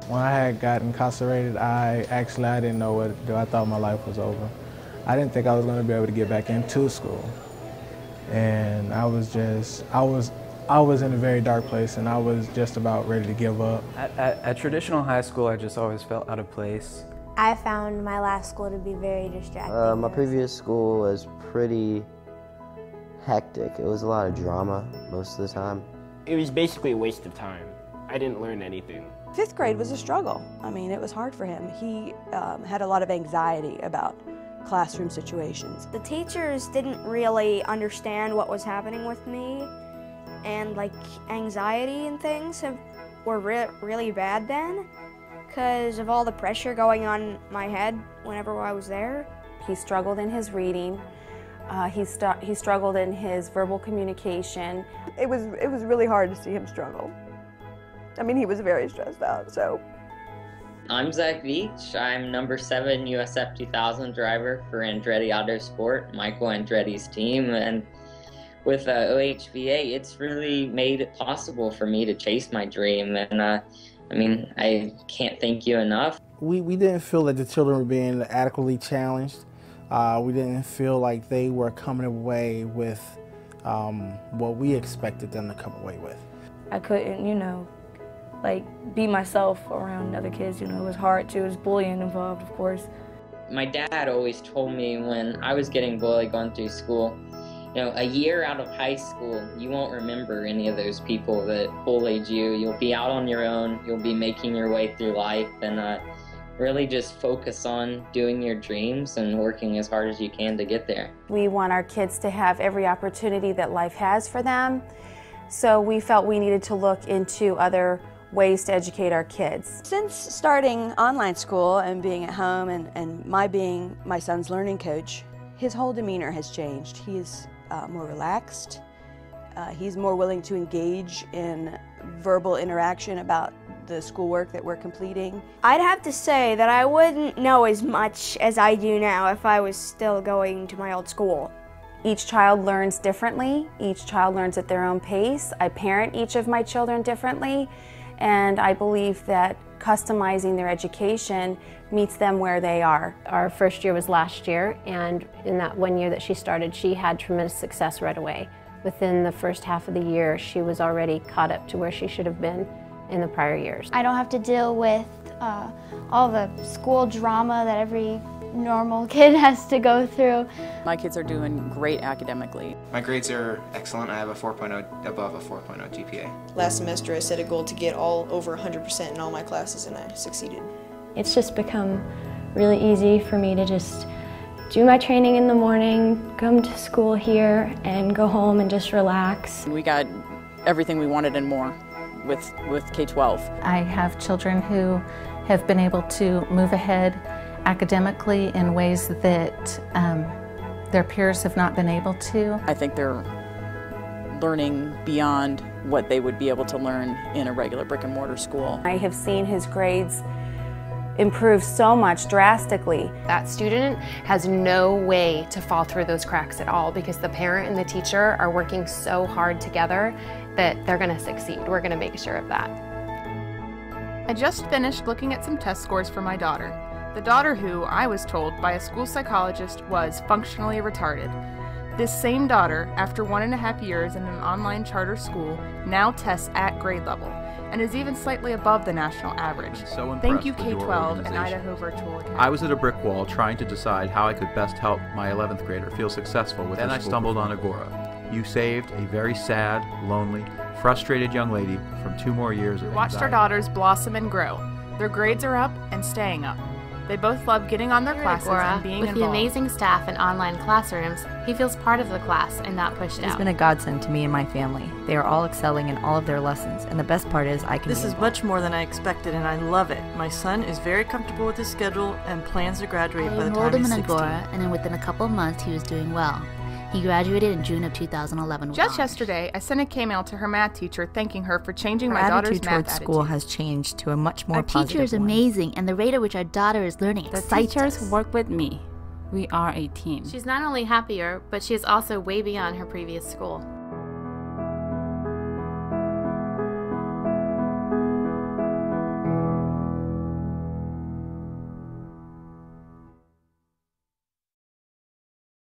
When I had got incarcerated, I didn't know what to do. I thought my life was over. I didn't think I was going to be able to get back into school. And I was in a very dark place, and I was just about ready to give up. At traditional high school, I just always felt out of place. I found my last school to be very distracting. My previous school was pretty hectic. It was a lot of drama most of the time. It was basically a waste of time. I didn't learn anything. 5th grade was a struggle. I mean, it was hard for him. He had a lot of anxiety about classroom situations. The teachers didn't really understand what was happening with me, and like anxiety and things were really bad then because of all the pressure going on in my head whenever I was there. He struggled in his reading. He struggled in his verbal communication. It was really hard to see him struggle. I mean, he was very stressed out, so. I'm Zach Veach. I'm number 7 USF 2000 driver for Andretti Autosport, Michael Andretti's team. And with OHVA, it's really made it possible for me to chase my dream. And I mean, I can't thank you enough. We didn't feel that the children were being adequately challenged. We didn't feel like they were coming away with what we expected them to come away with. I couldn't, like be myself around other kids. It was hard too. There was bullying involved, of course. My dad always told me when I was getting bullied going through school, a year out of high school, you won't remember any of those people that bullied you. You'll be out on your own. You'll be making your way through life, and really just focus on doing your dreams and working as hard as you can to get there. We want our kids to have every opportunity that life has for them, so we felt we needed to look into other ways to educate our kids. Since starting online school and being at home and my being my son's learning coach, his whole demeanor has changed. He's more relaxed. He's more willing to engage in verbal interaction about the schoolwork that we're completing. I'd have to say that I wouldn't know as much as I do now if I was still going to my old school. Each child learns differently. Each child learns at their own pace. I parent each of my children differently, and I believe that customizing their education meets them where they are. Our first year was last year, and in that 1 year that she started, she had tremendous success right away. Within the first half of the year, she was already caught up to where she should have been in the prior years. I don't have to deal with all the school drama that every normal kid has to go through. My kids are doing great academically. My grades are excellent. I have a 4.0 above a 4.0 GPA. Last semester I set a goal to get all over 100% in all my classes, and I succeeded. It's just become really easy for me to just do my training in the morning, come to school here, and go home and just relax. We got everything we wanted and more with K12. I have children who have been able to move ahead academically in ways that their peers have not been able to. I think they're learning beyond what they would be able to learn in a regular brick and mortar school. I have seen his grades improve so much drastically. That student has no way to fall through those cracks at all because the parent and the teacher are working so hard together that they're going to succeed. We're going to make sure of that. I just finished looking at some test scores for my daughter. The daughter who, I was told by a school psychologist, was functionally retarded. This same daughter, after 1.5 years in an online charter school, now tests at grade level and is even slightly above the national average. Thank you, K12 and Idaho Virtual Academy. I was at a brick wall trying to decide how I could best help my 11th grader feel successful with Then I stumbled on Agora. You saved a very sad, lonely, frustrated young lady from 2 more years of We watched our daughters blossom and grow. Their grades are up and staying up. They both love getting on their classes and being involved. With the amazing staff and online classrooms, he feels part of the class and not pushed out. It's been a godsend to me and my family. They are all excelling in all of their lessons, and the best part is I can This is much more than I expected, and I love it. My son is very comfortable with his schedule and plans to graduate by the time he's 16. I enrolled him in Agora, and then within a couple of months he was doing well. He graduated in June of 2011. Just yesterday, I sent a K-mail to her math teacher thanking her for changing my daughter's math attitude. School has changed to a much more positive Our teacher is amazing, and the rate at which our daughter is learning excites us. The teachers work with me. We are a team. She's not only happier, but she is also way beyond her previous school.